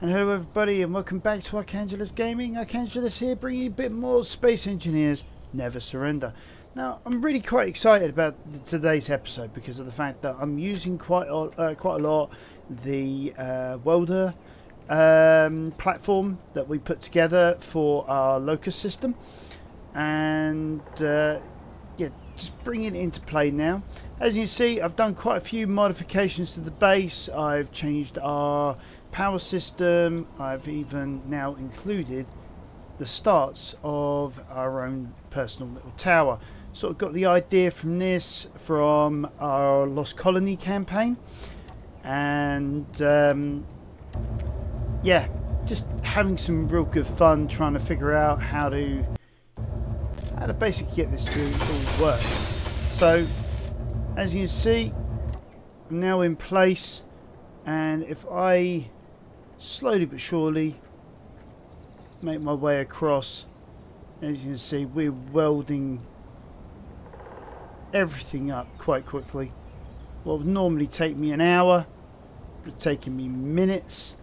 And hello everybody and welcome back to Archangelus Gaming. Archangelus here, bringing you a bit more Space Engineers Never Surrender. Now, I'm really quite excited about today's episode because of the fact that I'm using quite a lot the welder platform that we put together for our Locust system. And yeah, just bringing it into play now. As you can see, I've done quite a few modifications to the base. I've changed our power system. I've even now included the starts of our own personal little tower. Sort of got the idea from this from our Lost Colony campaign, and yeah, just having some real good fun trying to figure out how to basically get this to all work. So as you can see, I'm now in place, and if I slowly but surely make my way across, as you can see, we're welding everything up quite quickly. What would normally take me an hour is taking me minutes.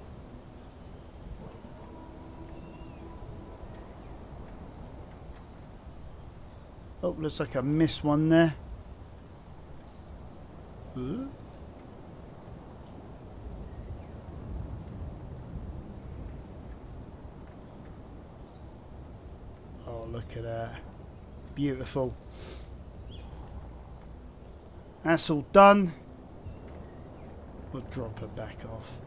Oh, looks like I missed one there. Ooh. Oh, look at that. Beautiful. That's all done. We'll drop her back off.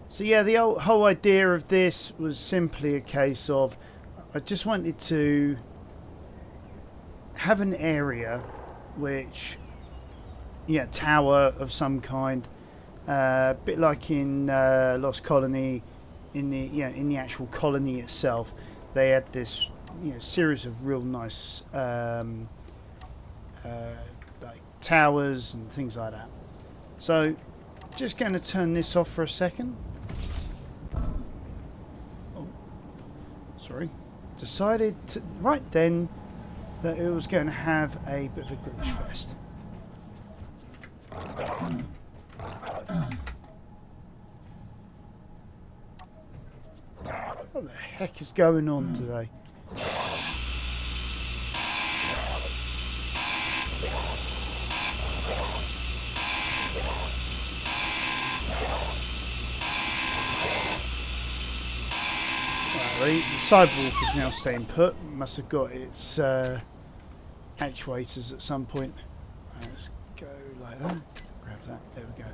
So yeah, the whole idea of this was simply a case of I just wanted to have an area which, yeah, tower of some kind, a bit like in Lost Colony, in the actual colony itself. They had this, series of real nice like towers and things like that. So, just going to turn this off for a second. Oh, sorry. Decided right then that it was going to have a bit of a glitch fest. What the heck is going on today? Right, the Cyberwolf is now staying put. Must have got its actuators at some point. Let's go like that. Grab that. There we go.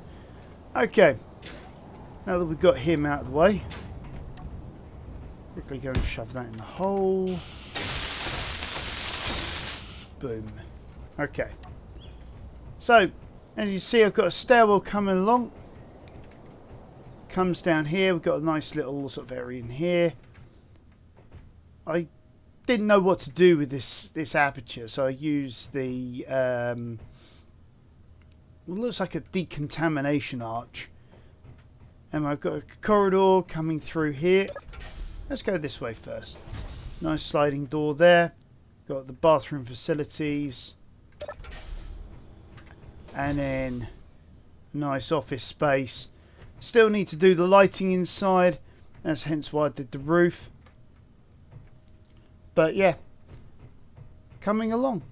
Okay. Now that we've got him out of the way, quickly go and shove that in the hole. Boom. Okay. So, as you see, I've got a stairwell coming along. Comes down here. We've got a nice little sort of area in here. I didn't know what to do with this aperture, so I used the what looks like a decontamination arch. And I've got a corridor coming through here. Let's go this way first. Nice sliding door there. Got the bathroom facilities. And then nice office space. Still need to do the lighting inside. That's hence why I did the roof. But yeah, coming along.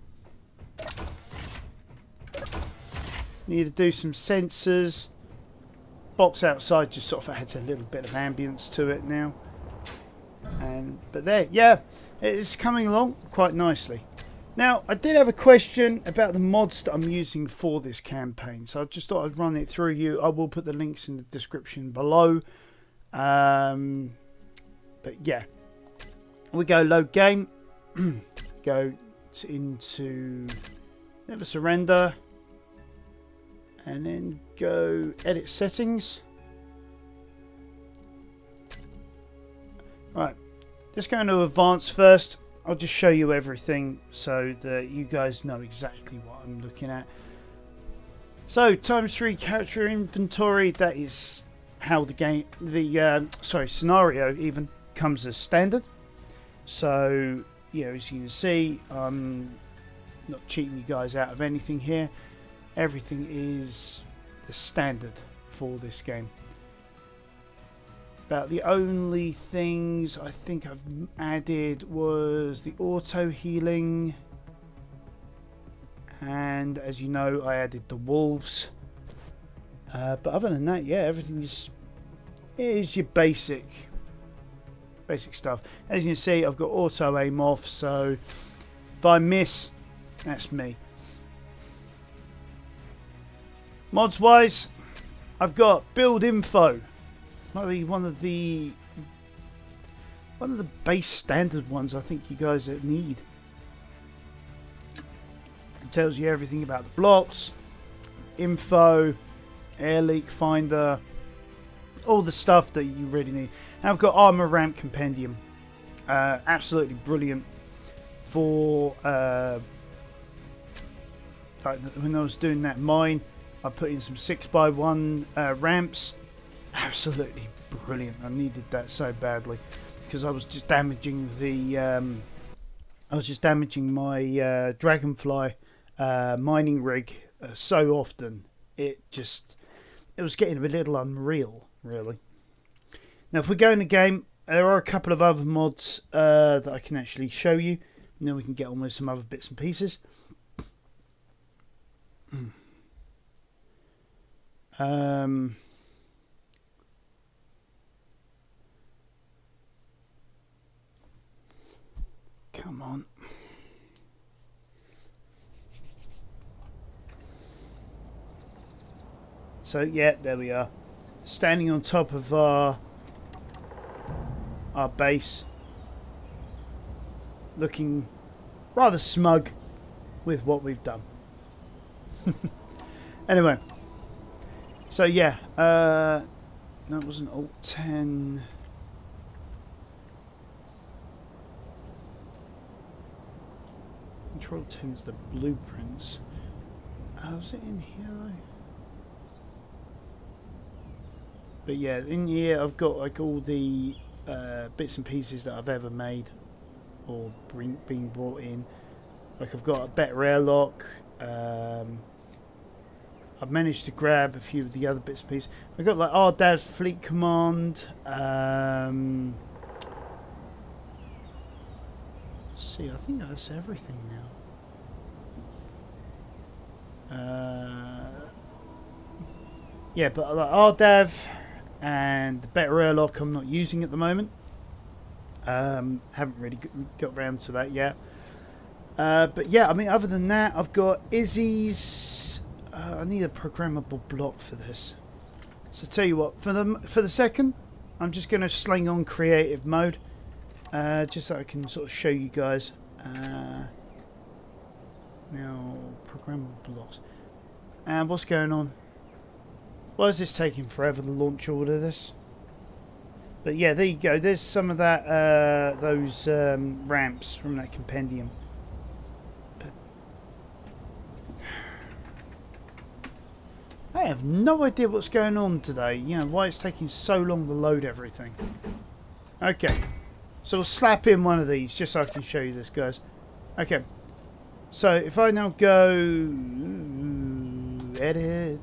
Need to do some sensors. Box outside just sort of adds a little bit of ambience to it now. But there, yeah, it's coming along quite nicely. Now, I did have a question about the mods that I'm using for this campaign, so I just thought I'd run it through you. I will put the links in the description below. But yeah, we go load game, go into Never Surrender, and then go edit settings. Right, just going to advance first. I'll just show you everything so that you guys know exactly what I'm looking at. So ×3 character inventory, that is how the game, scenario even comes as standard. So, as you can see, I'm not cheating you guys out of anything here. Everything is the standard for this game. About the only things I think I've added was the auto healing, and as you know, I added the wolves. But other than that, yeah, everything is your basic stuff. As you can see, I've got auto aim off, so if I miss, that's me. Mods wise, I've got build info. Might be one of the base standard ones I think you guys need. It tells you everything about the blocks, info, air leak finder, all the stuff that you really need. And I've got armor ramp compendium, absolutely brilliant for like when I was doing that mine. I put in some 6x1 ramps. Absolutely brilliant. I needed that so badly because I was just damaging my Dragonfly mining rig so often. It was getting a little unreal, really. Now, if we go in the game, there are a couple of other mods that I can actually show you, and then we can get on with some other bits and pieces. Come on. So yeah, there we are, standing on top of our base, looking rather smug with what we've done. Anyway, so yeah, no, it wasn't Alt 10. Control 10's the blueprints. Was it in here though? But yeah, in here I've got like all the bits and pieces that I've ever made or been brought in. Like I've got a better airlock. I've managed to grab a few of the other bits and pieces. I've got like RDAV Fleet Command. See, I think that's everything now. Yeah, but like RDAV and the better airlock I'm not using at the moment. Haven't really got around to that yet. But yeah, I mean, other than that, I've got Izzy's. I need a programmable block for this. So tell you what, for the second, I'm just going to sling on creative mode, just so I can sort of show you guys. Now, programmable blocks. And what's going on? Why is this taking forever to launch all of this? But yeah, there you go. There's some of that, those ramps from that compendium. But I have no idea what's going on today. You know, why it's taking so long to load everything. Okay, so we'll slap in one of these just so I can show you this, guys. Okay, so if I now go edit.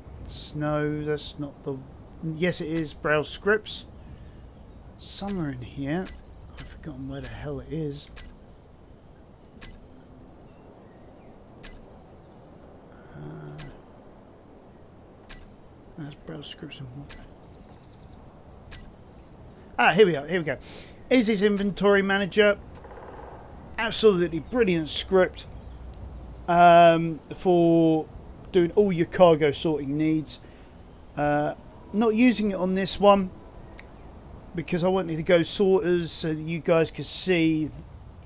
No, that's not the... Yes, it is. Browse scripts. Somewhere in here. I've forgotten where the hell it is. That's browse scripts and what? Here we are. Here we go. Is this inventory manager? Absolutely brilliant script for doing all your cargo sorting needs. Not using it on this one because I wanted to go sorters so that you guys could see,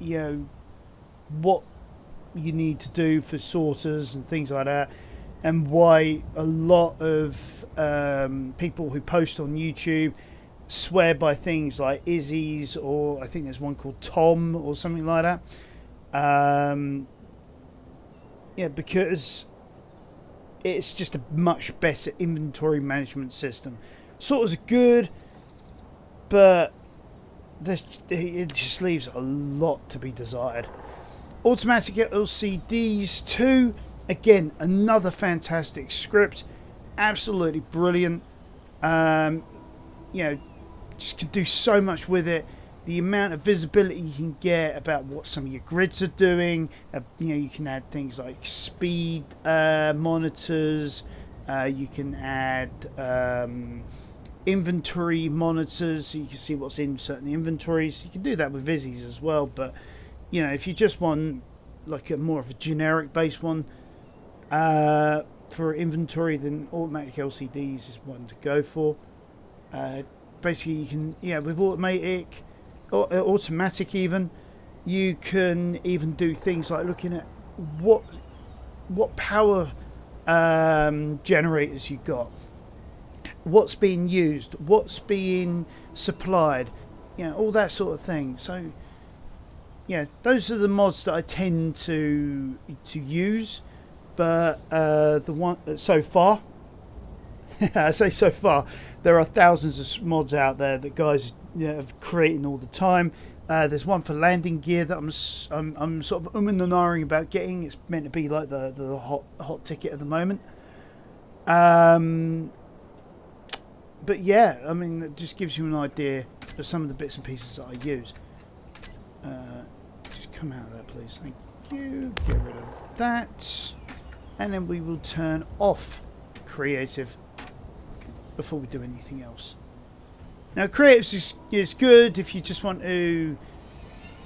you know, what you need to do for sorters and things like that, and why a lot of people who post on YouTube swear by things like Izzy's, or I think there's one called Tom or something like that. Yeah, because it's just a much better inventory management system. Sorters are good, but it just leaves a lot to be desired. Automatic LCDs 2, again, another fantastic script, absolutely brilliant. You know, just can do so much with it. The amount of visibility you can get about what some of your grids are doing. You can add things like speed monitors. You can add inventory monitors, so you can see what's in certain inventories. You can do that with Vizzies as well, but if you just want like a more of a generic base one for inventory, then automatic LCDs is one to go for. Basically, you can with automatic even, you can even do things like looking at what power generators you got, what's being used, what's being supplied, all that sort of thing. So those are the mods that I tend to use. But the one so far, I say so far, there are thousands of mods out there that guys are creating all the time. There's one for landing gear that I'm sort of and ahhing about getting. It's meant to be like the hot ticket at the moment. But yeah, I mean, it just gives you an idea of some of the bits and pieces that I use. Just come out of that, please. Thank you. Get rid of that. And then we will turn off creative before we do anything else. Now, creative is good if you just want to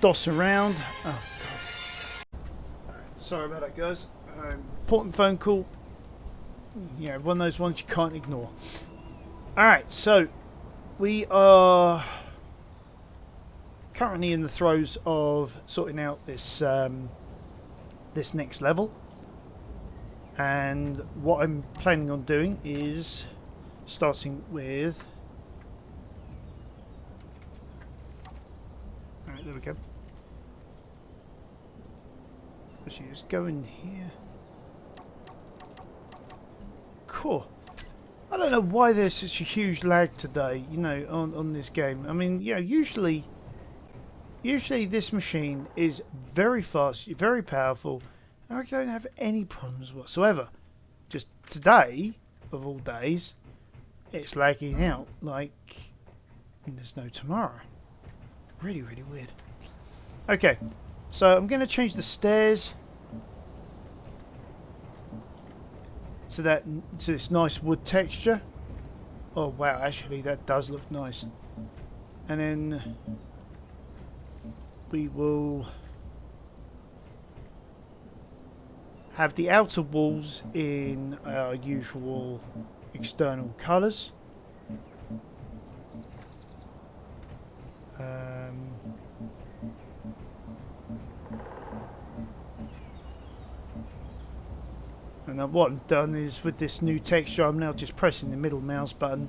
DOS around. Oh, God. Sorry about that, guys. Important phone call. One of those ones you can't ignore. Alright, so we are currently in the throes of sorting out this this next level. And what I'm planning on doing is starting with... Alright, there we go. Actually, just go in here. Cool. I don't know why there's such a huge lag today, on this game. I mean, usually this machine is very fast, very powerful. I don't have any problems whatsoever. Just today, of all days, it's lagging out like there's no tomorrow. Really, really weird. Okay, so I'm going to change the stairs to this nice wood texture. Oh wow, actually that does look nice. And then we will have the outer walls in our usual external colours. And what I've done is, with this new texture, I'm now just pressing the middle mouse button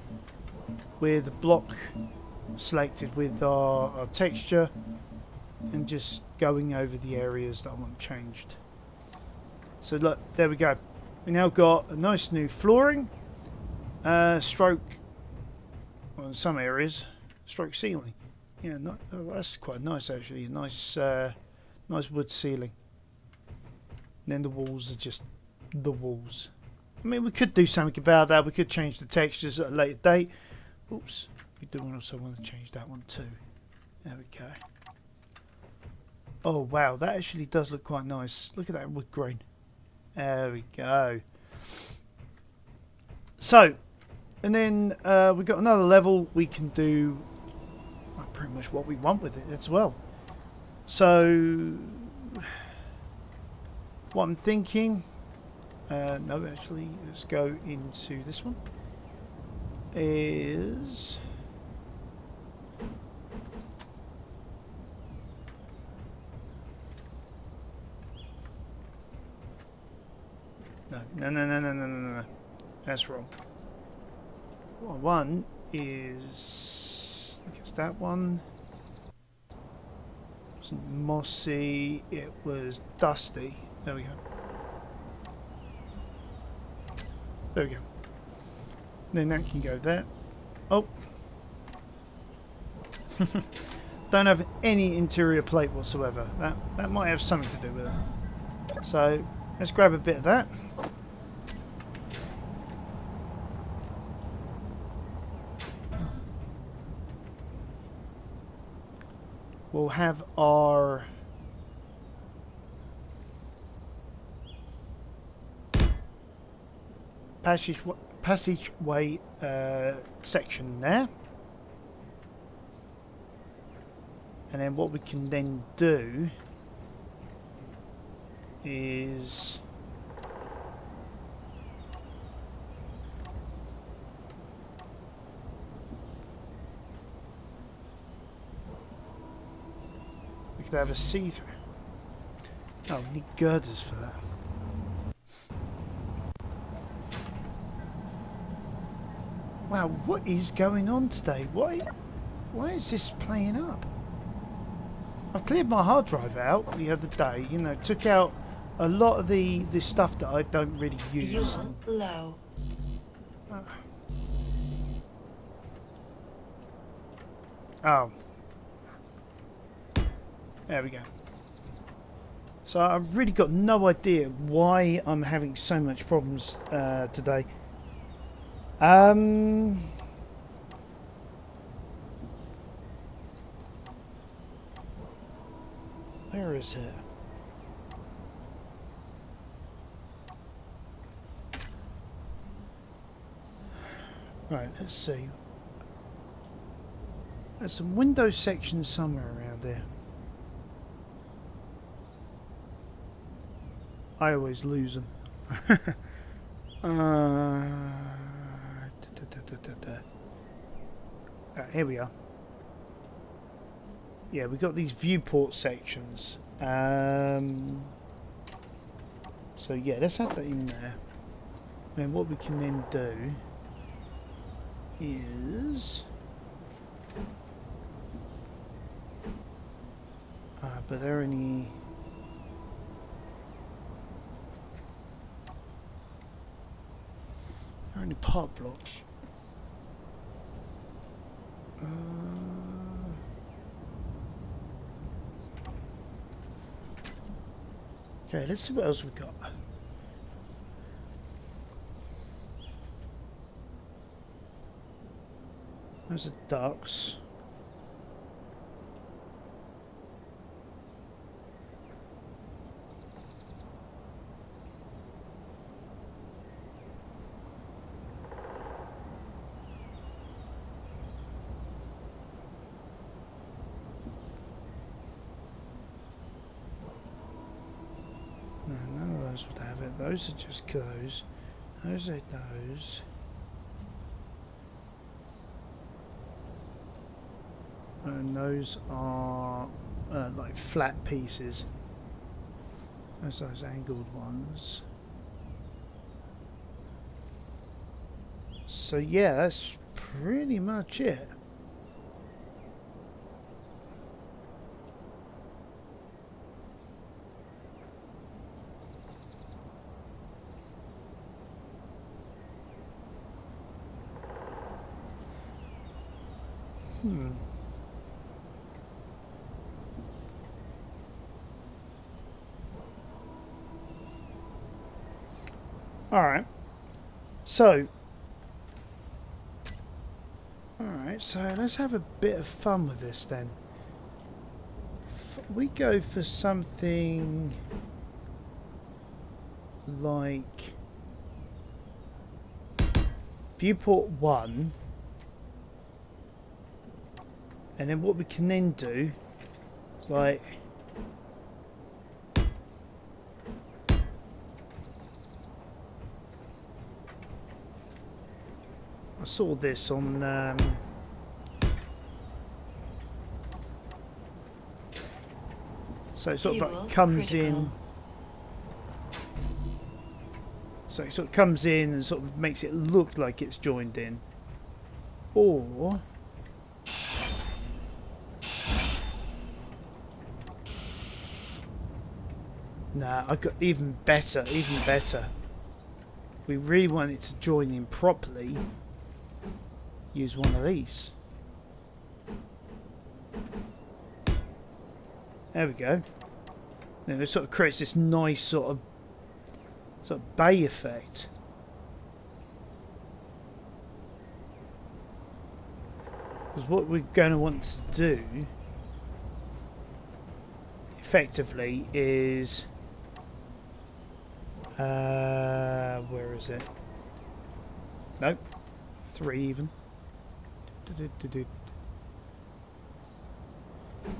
with the block selected with our texture and just going over the areas that I want changed. So look, there we go. We now got a nice new flooring, stroke, well, in some areas, stroke ceiling. Yeah, that's quite nice actually. A nice, nice wood ceiling. And then the walls are just the walls. I mean, we could do something about that. We could change the textures at a later date. Oops, we do also want to change that one too. There we go. Oh wow, that actually does look quite nice. Look at that wood grain. There we go. So, and then we've got another level. We can do pretty much what we want with it as well. So, what I'm thinking... no, actually, let's go into this one. Is... No. That's wrong. Well, one is... I think it's that one. It wasn't mossy, it was dusty. There we go. There we go. Then that can go there. Oh. Don't have any interior plate whatsoever. That might have something to do with it. So let's grab a bit of that. we'll have our passageway section there. And then what we can then do is we could have a see-through. Oh, we need girders for that. Wow, what is going on today? Why is this playing up? I've cleared my hard drive out the other day, you know, took out a lot of the stuff that I don't really use. Fuel low. Oh. There we go. So I've really got no idea why I'm having so much problems today. Where is it? Right, let's see. There's some Windows sections somewhere around there. I always lose them. Here we are. Yeah, we got these viewport sections. So yeah, let's add that in there. And what we can then do is but they're only part blocks. Okay, let's see what else we've got. Those are ducks. No, none of those would have it. Those are just those. Those are those. And those are like flat pieces. Those angled ones. So yeah, that's pretty much it. Alright, so let's have a bit of fun with this then. We go for something like viewport 1, and then what we can then do is like I saw this on so it sort of like comes in, so it sort of comes in and sort of makes it look like it's joined in, or nah, I got even better. We really want it to join in properly. Use one of these. There we go. Then it sort of creates this nice sort of bay effect. Because what we're going to want to do effectively is... where is it? Nope. 3 even.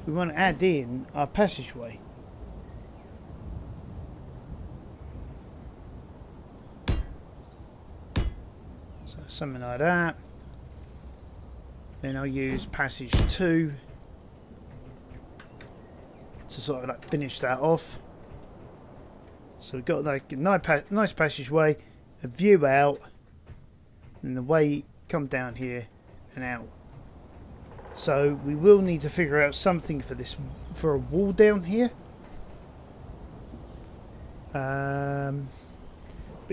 We want to add in our passageway. So something like that. Then I'll use passage 2 to sort of like finish that off. So we've got like a nice passageway, a view out, and the way come down here and out. So we will need to figure out something for this, for a wall down here. But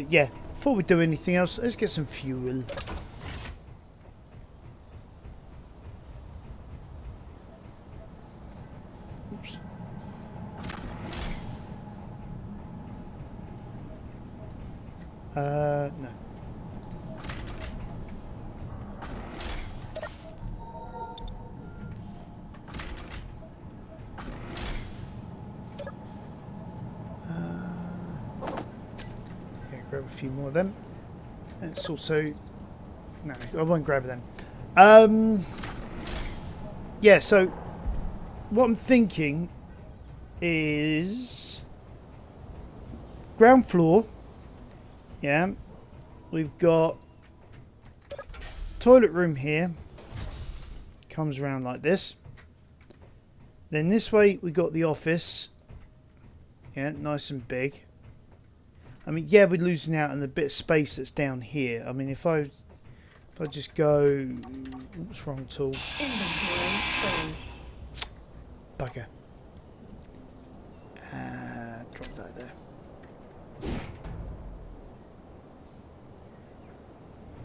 yeah, before we do anything else, let's get some fuel. Oops. No. Yeah, grab a few more of them. It's also... No, I won't grab them. Yeah, so what I'm thinking is ground floor. Yeah, we've got toilet room here. Comes around like this. Then this way we got the office. Yeah, nice and big. I mean, yeah, we're losing out on the bit of space that's down here. I mean, if I just go, oops, wrong tool. Bugger. Drop that there.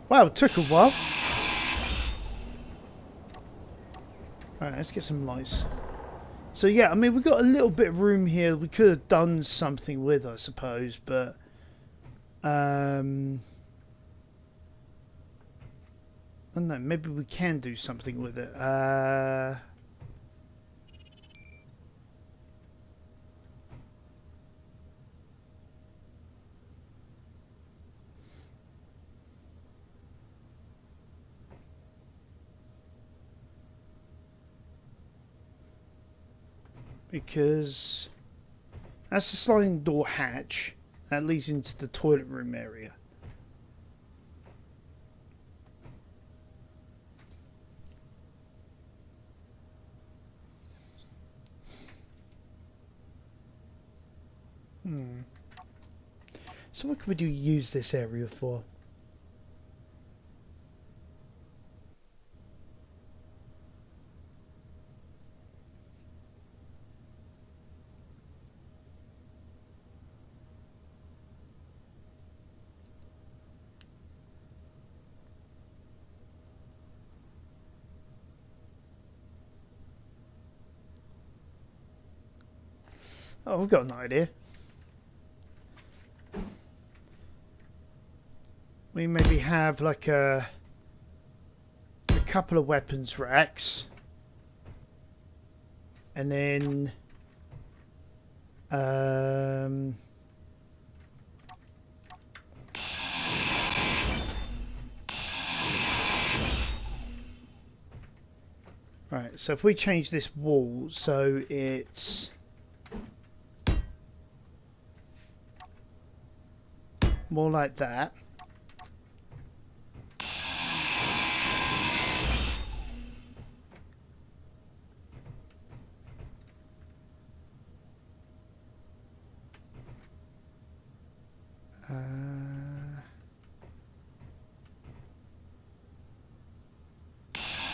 Wow, it took a while. Alright, let's get some lights. So yeah, I mean, we've got a little bit of room here we could have done something with, I suppose, but I don't know, maybe we can do something with it. Because that's the sliding door hatch that leads into the toilet room area. So what could we use this area for? Oh, we've got an idea. We maybe have like a couple of weapons racks, and then right, so if we change this wall so it's more like that.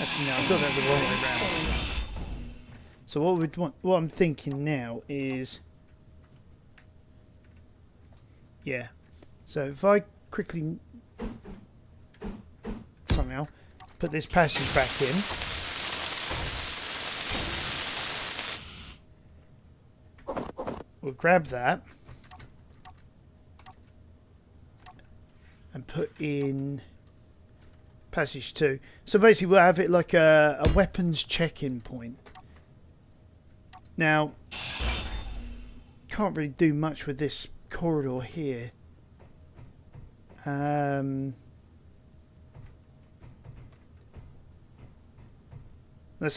Actually, no, I've got that the wrong way around. So what I'm thinking now is, yeah. So if I quickly somehow put this passage back in, we'll grab that and put in passage 2. So basically we'll have it like a weapons check-in point. Now can't really do much with this corridor here. Unless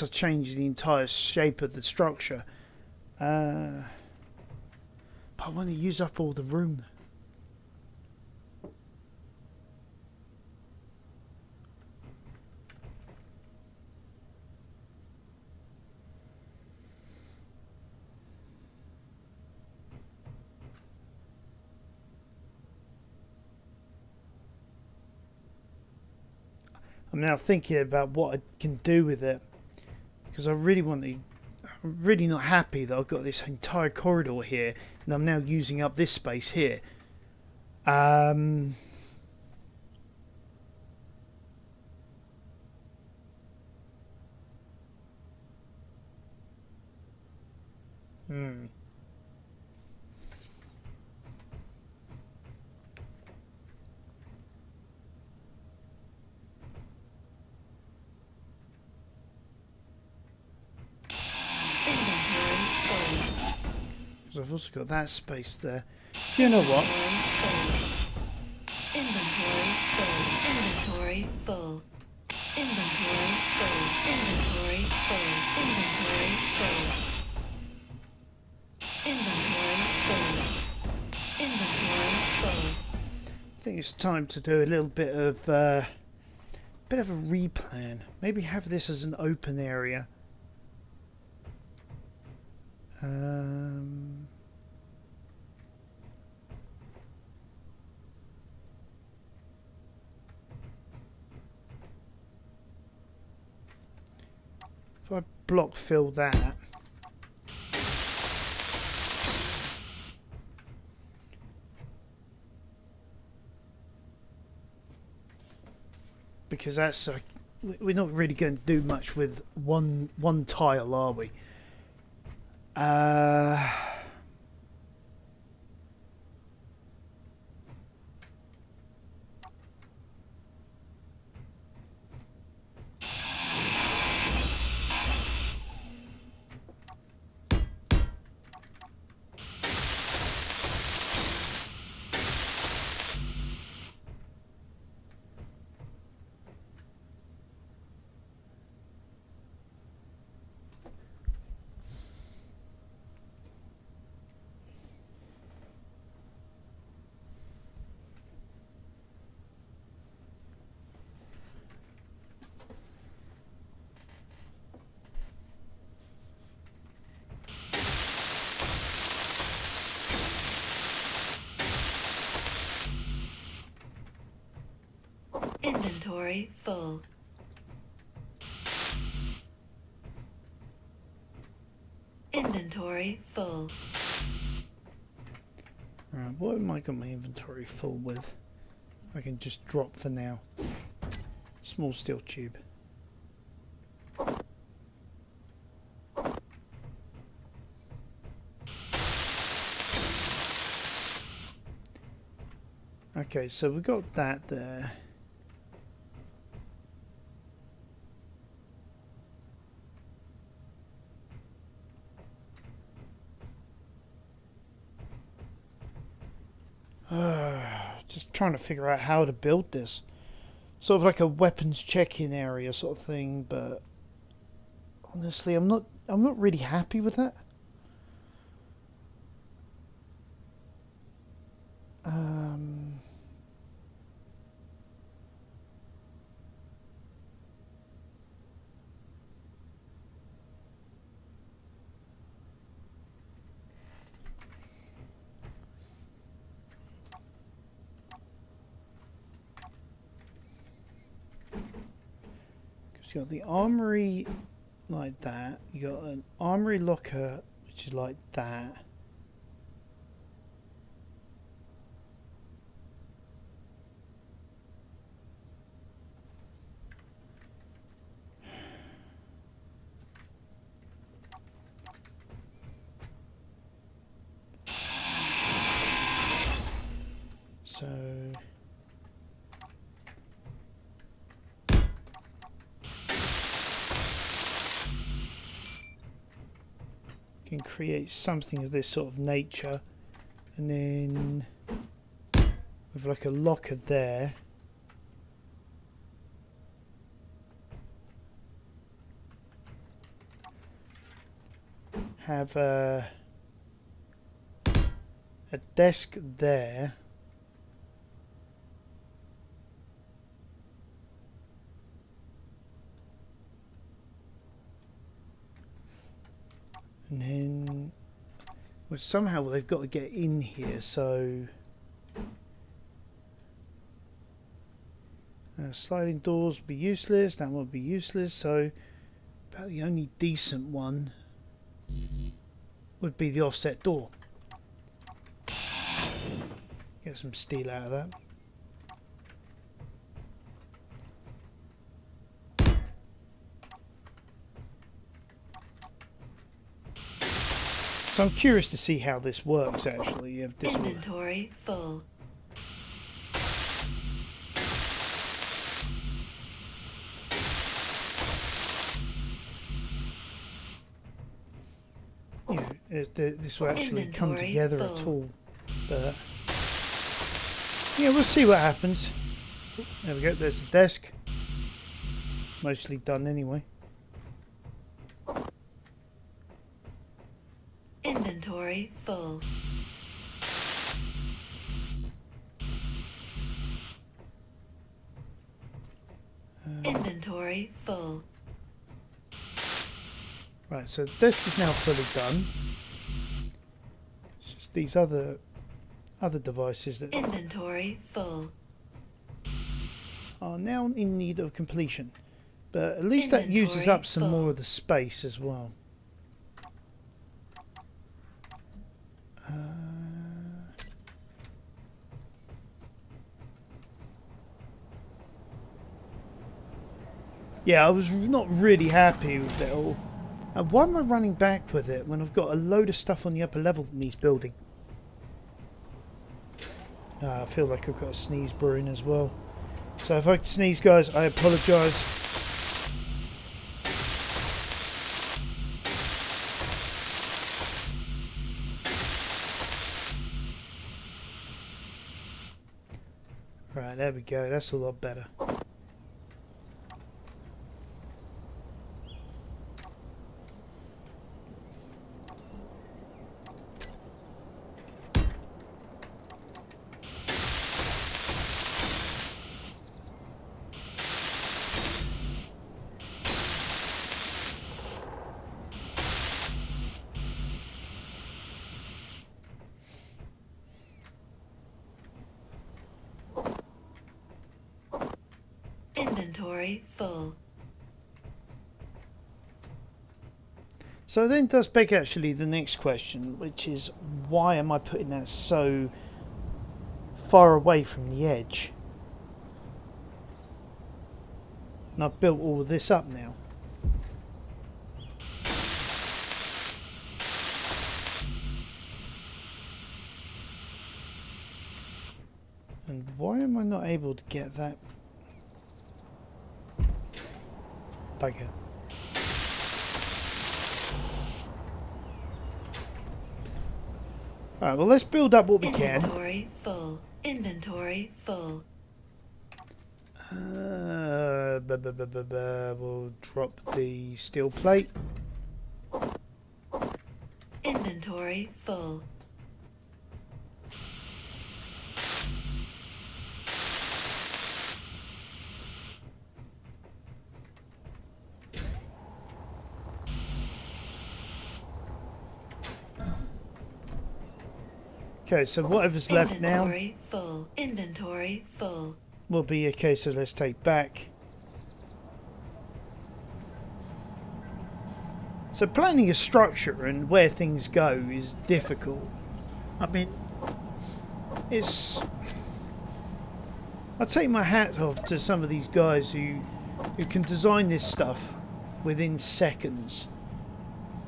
I change the entire shape of the structure. But I want to use up all the room. I'm now thinking about what I can do with it, because I really want to. I'm really not happy that I've got this entire corridor here, and I'm now using up this space here. Because I've also got that space there. Do you know what? Inventory full. Inventory full. Inventory full. Inventory full. Inventory full. Inventory full. Inventory full. I think it's time to do a little bit of a replan. Maybe have this as an open area. If I block fill that, because that's we're not really going to do much with one tile, are we? Inventory full. Inventory full. Right, what am I got my inventory full with? I can just drop for now. Small steel tube. Okay, so we got that there. Just trying to figure out how to build this. Sort of like a weapons check-in area sort of thing, but honestly, I'm not really happy with that. You got the armory like that. You got an armory locker which is like that. So can create something of this sort of nature, and then with like a locker there. Have a desk there. And then, well, somehow they've got to get in here, so sliding doors would be useless, that would be useless, so about the only decent one would be the offset door. Get some steel out of that. So I'm curious to see how this works actually. If this Inventory full. You know, if this will actually come together at all. But yeah, we'll see what happens. There we go, there's the desk. Mostly done anyway. Inventory full. Inventory full. Right, so the desk is now fully done. It's just these other devices that Inventory full. are now in need of completion. But at least that uses up some more of the space as well. Yeah, I was not really happy with it all. And why am I running back with it when I've got a load of stuff on the upper level that needs building? I feel like I've got a sneeze brewing as well. So if I sneeze, guys, I apologise. Right, there we go. That's a lot better. Inventory full. So then does beg actually the next question, which is why am I putting that so far away from the edge? And I've built all of this up now. And why am I not able to get that bugger? Alright, well let's build up what we can. Inventory full. Inventory full. We'll drop the steel plate. Inventory full. Okay, so whatever's left now Inventory full. Inventory full. will be a case of let's take back. So planning a structure and where things go is difficult. I mean, I take my hat off to some of these guys who can design this stuff within seconds.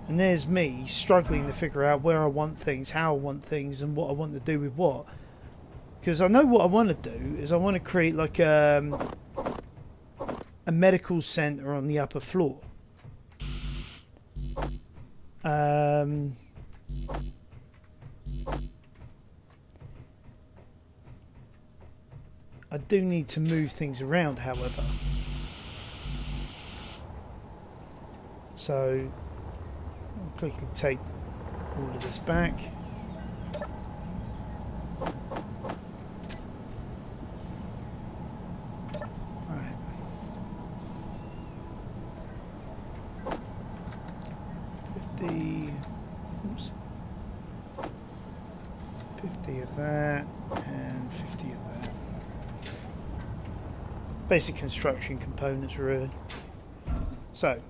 And there's me struggling to figure out where I want things, how I want things, and what I want to do with what. Because I know what I want to do is I want to create like a medical centre on the upper floor. And I do need to move things around, however. So I'll quickly take all of this back. Right. Oops. 50 of that and 50 of that. Basic construction components, really. So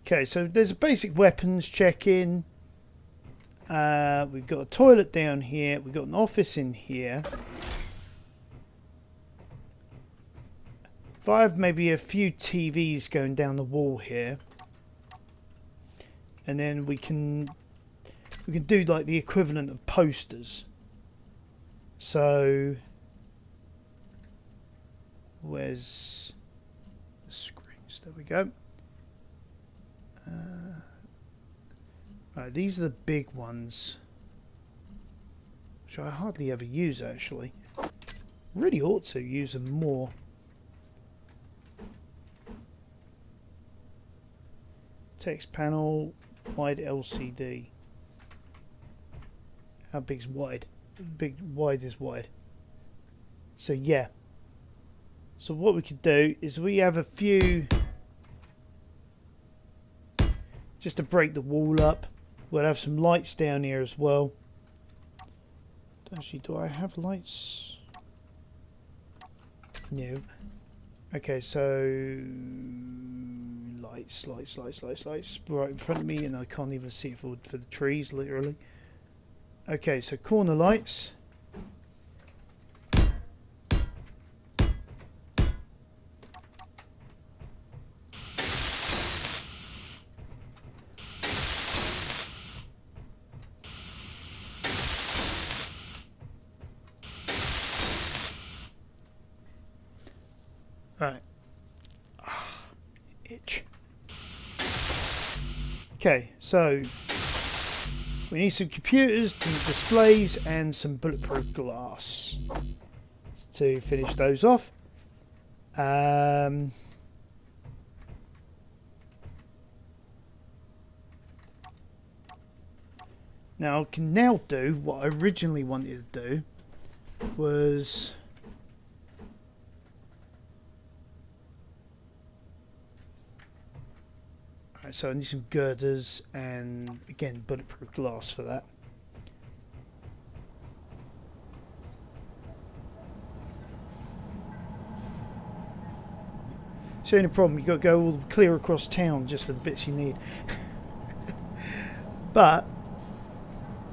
okay, so there's a basic weapons check-in. We've got a toilet down here. We've got an office in here. If I have maybe a few TVs going down the wall here, and then we can do like the equivalent of posters. So where's the screens? There we go. Right, these are the big ones, which I hardly ever use actually. Really ought to use them more. Text panel, wide LCD. How big's wide? Wide is wide. So yeah. So what we could do is we have a few, just to break the wall up. We'll have some lights down here as well. Actually, do I have lights? No. Okay, so lights right in front of me, and I can't even see it for the trees, literally. Okay, so corner lights. Right. Itch. Okay, so we need some computers, some displays, and some bulletproof glass to finish those off. Now I can now do what I originally wanted to do was so I need some girders and again bulletproof glass for that. It's the only problem, you've got to go all clear across town just for the bits you need. But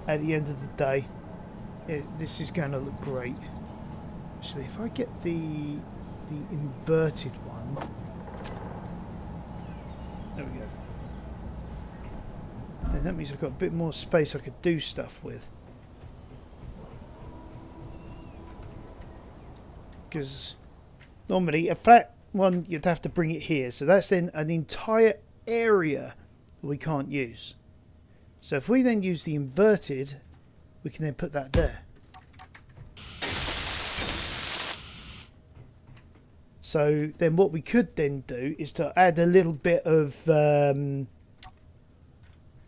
at the end of the day, this is going to look great. Actually, if I get the inverted one, there we go. And that means I've got a bit more space I could do stuff with. Because normally a flat one you'd have to bring it here, so that's then an entire area that we can't use. So if we then use the inverted, we can then put that there. So then what we could then do is to add a little bit of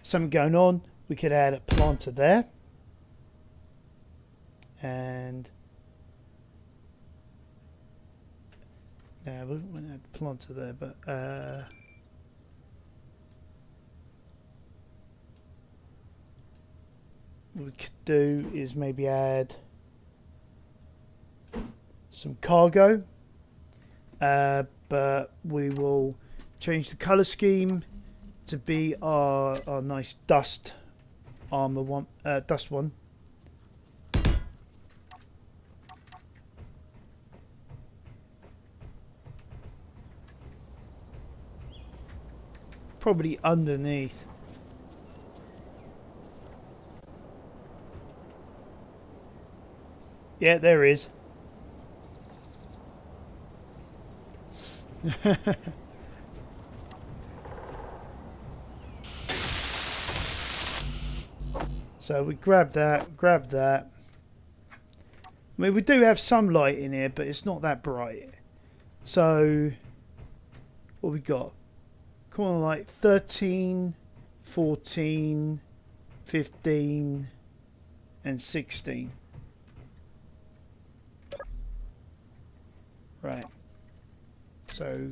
something going on. We could add a planter there. And we won't add a planter there, but what we could do is maybe add some cargo, but we will change the colour scheme to be our nice dust armor one, dust one. Probably underneath. Yeah, there is. So we grab that, grab that. I mean, we do have some light in here, but it's not that bright. So, what we got? Corner light 13, 14, 15, and 16. Right. So,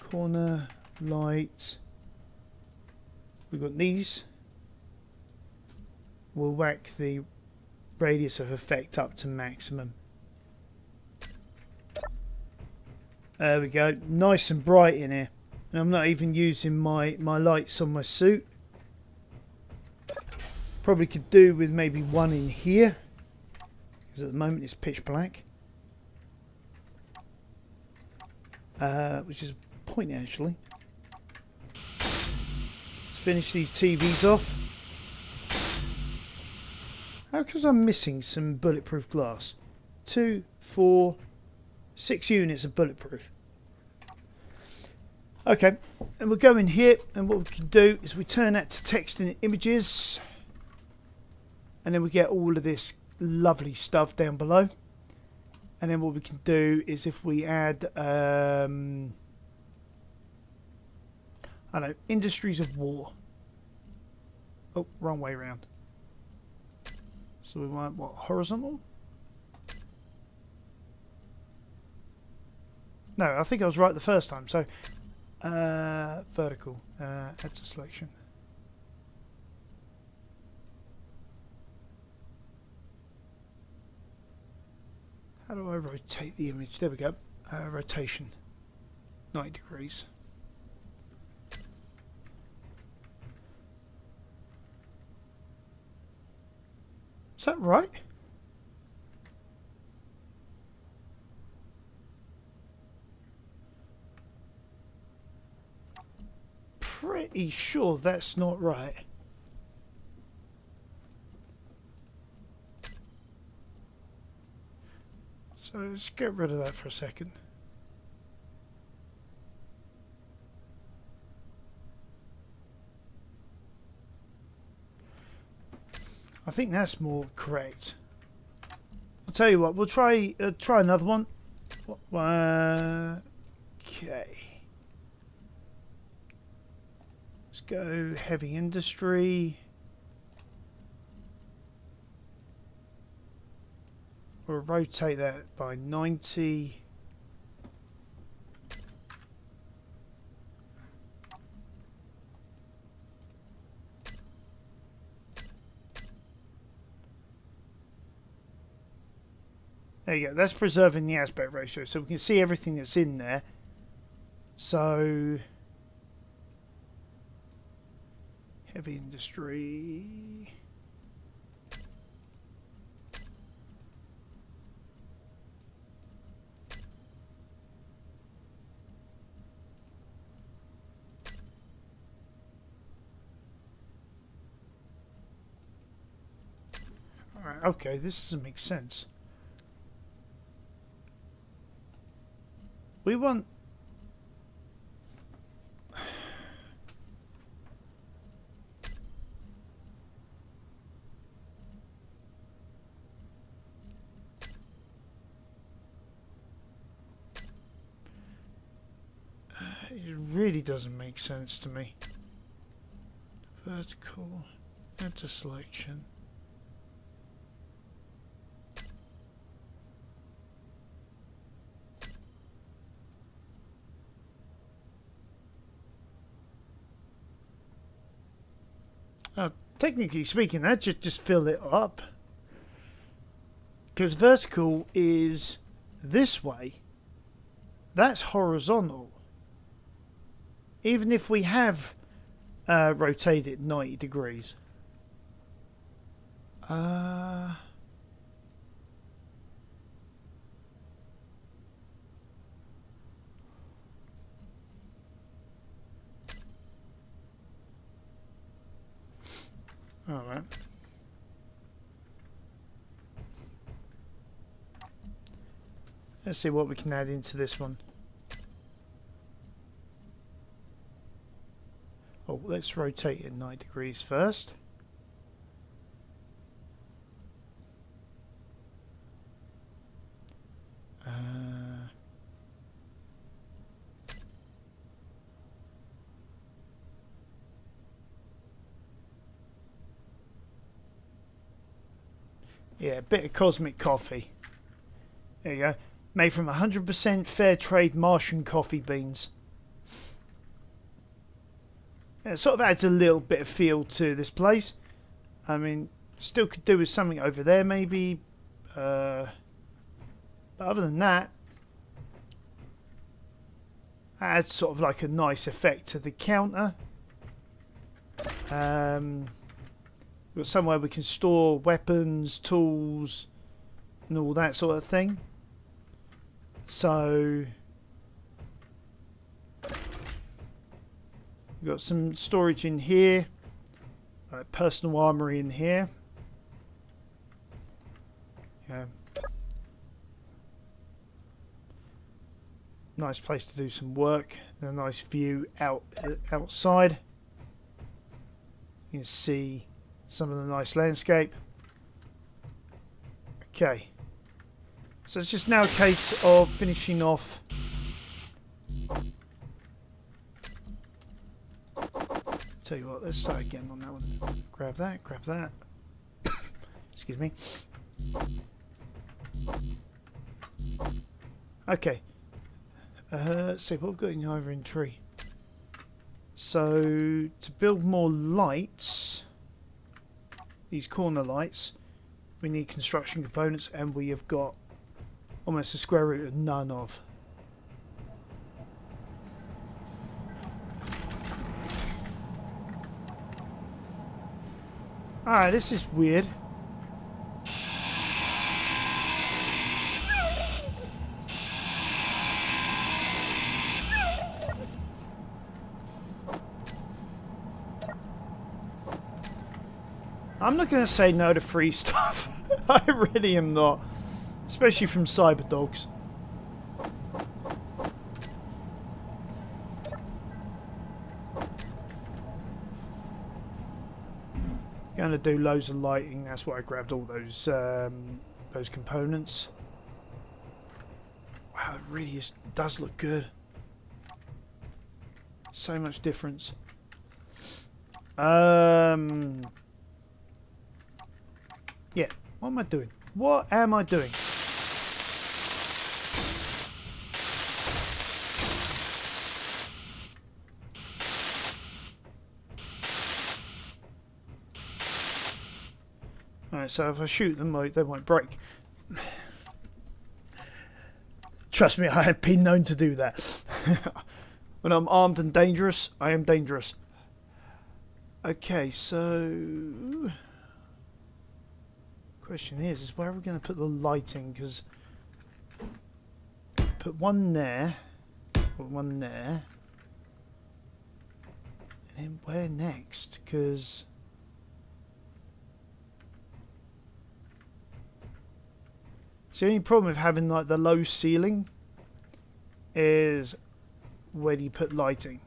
corner light. We've got these. We'll whack the radius of effect up to maximum. There we go. Nice and bright in here. And I'm not even using my lights on my suit. Probably could do with maybe one in here, because at the moment it's pitch black. Which is a point actually. Let's finish these TVs off. How come I'm missing some bulletproof glass? 2, 4, 6 units of bulletproof. Okay, and we'll go in here, and what we can do is we turn that to text and images, and then we get all of this lovely stuff down below. And then what we can do is if we add, I don't know, Industries of War. Oh, wrong way around. So we want, what, horizontal? No, I think I was right the first time. So, vertical, add to selection. How do I rotate the image? There we go. Rotation, 90 degrees. Is that right? Pretty sure that's not right. So let's get rid of that for a second. I think that's more correct. I'll tell you what, we'll try another one. Okay. Let's go heavy industry. We'll rotate that by 90. There you go. That's preserving the aspect ratio, so we can see everything that's in there. So, heavy industry. Alright, okay, this doesn't make sense. We want... it really doesn't make sense to me. Vertical, enter selection. Technically speaking, that just fill it up. Because vertical is this way. That's horizontal. even if we have rotated it 90 degrees. Alright. Let's see what we can add into this one. Oh, let's rotate it 90 degrees first. Yeah, a bit of cosmic coffee. There you go. Made from 100% fair trade Martian coffee beans. Yeah, it sort of adds a little bit of feel to this place. I mean, still could do with something over there maybe. But other than that, adds sort of like a nice effect to the counter. We've got somewhere we can store weapons, tools, and all that sort of thing. So we've got some storage in here, like personal armory in here. Yeah. Nice place to do some work, and a nice view outside. You can see some of the nice landscape. Okay, so it's just now a case of finishing off tell you what, let's start again on that one. Grab that. Excuse me. Okay, let's see what we've got in the ivory tree. So to build more lights, these corner lights, we need construction components, and we have got almost a square root of none of. Alright, this is weird. I'm not going to say no to free stuff. I really am not. Especially from Cyber Dogs. Going to do loads of lighting. That's why I grabbed all those components. Wow, it really does look good. So much difference. Yeah, what am I doing? What am I doing? Alright, so if I shoot them, they won't break. Trust me, I have been known to do that. When I'm armed and dangerous, I am dangerous. Okay, so question is where are we going to put the lighting? Because put one there, or one there, and then where next? Because the only problem with having like the low ceiling is where do you put lighting?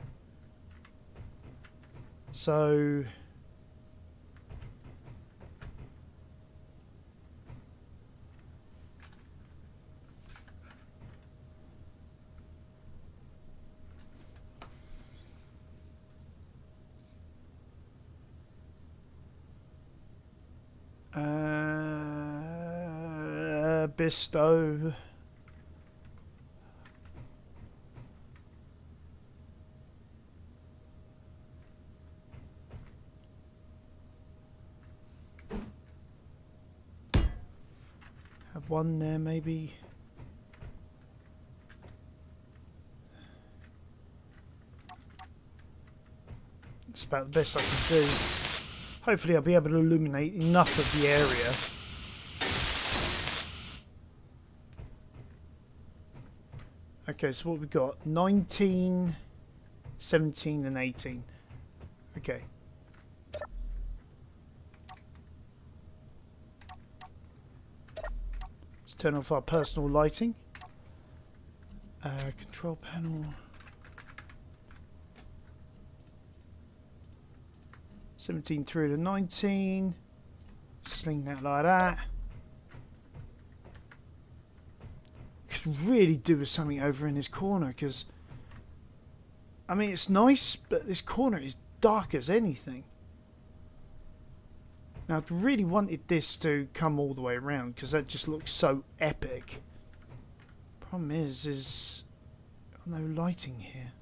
So bestow. Have one there maybe. It's about the best I can do. Hopefully I'll be able to illuminate enough of the area. Okay, so what we got? 19, 17 and 18. Okay. Let's turn off our personal lighting. Control panel. 17 through to 19. Sling that like that. Could really do with something over in this corner, because I mean it's nice, but this corner is dark as anything. Now I'd really wanted this to come all the way around, because that just looks so epic. Problem is no lighting here.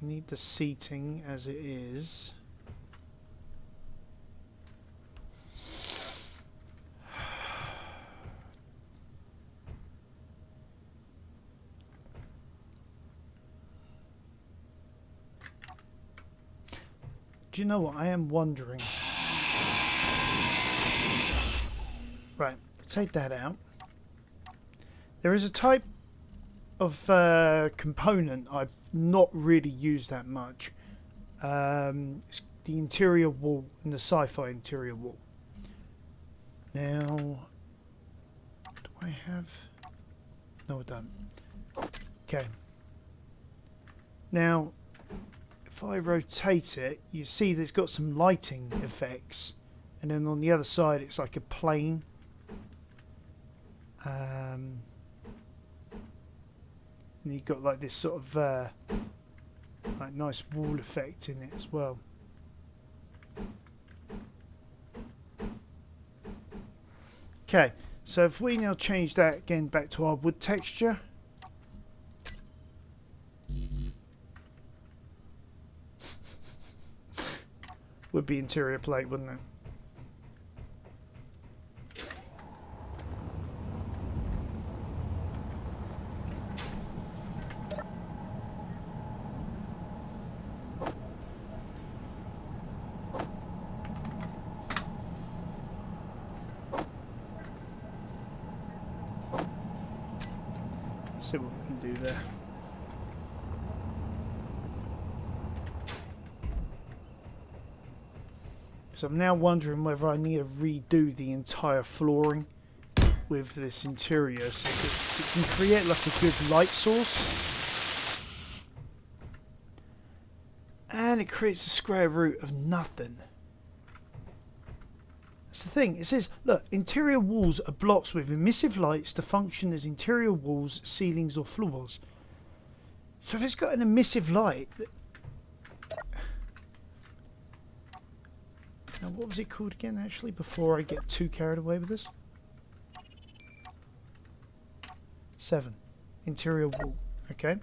I need the seating as it is. Do you know what I am wondering? Right, take that out. There is a type of component I've not really used that much. It's the interior wall, in the sci-fi interior wall. Now, do I have? No, I don't. Okay. Now, if I rotate it, you see that it's got some lighting effects, and then on the other side it's like a plane. And you've got like this sort of like nice wall effect in it as well. Okay, so if we now change that again back to our wood texture. Would be interior plate, wouldn't it? See what we can do there. So I'm now wondering whether I need to redo the entire flooring with this interior so that it can create like a good light source. And it creates a square root of nothing. That's the thing. It says, look, interior walls are blocks with emissive lights to function as interior walls, ceilings or floors. So if it's got an emissive light... Now, what was it called again, actually, before I get too carried away with this? 7. Interior wall. Okay.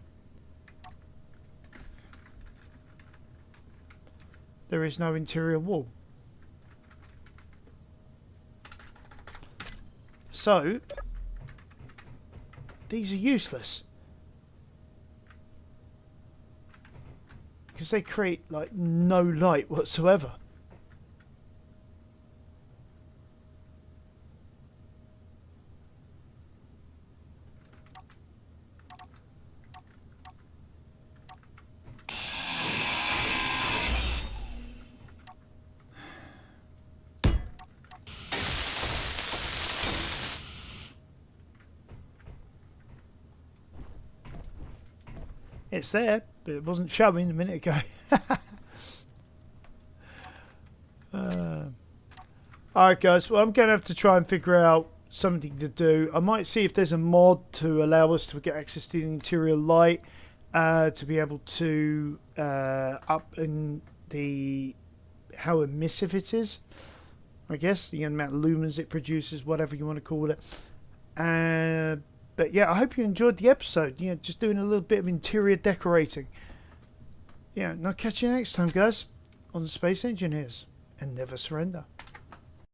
There is no interior wall. So, these are useless. Because they create, like, no light whatsoever. It's there, but it wasn't showing a minute ago. Alright guys, well I'm going to have to try and figure out something to do. I might see if there's a mod to allow us to get access to the interior light, to be able to up in the how emissive it is, I guess, the amount of lumens it produces, whatever you want to call it. But yeah, I hope you enjoyed the episode. You know, just doing a little bit of interior decorating. Yeah, and I'll catch you next time, guys, on the Space Engineers, and never surrender.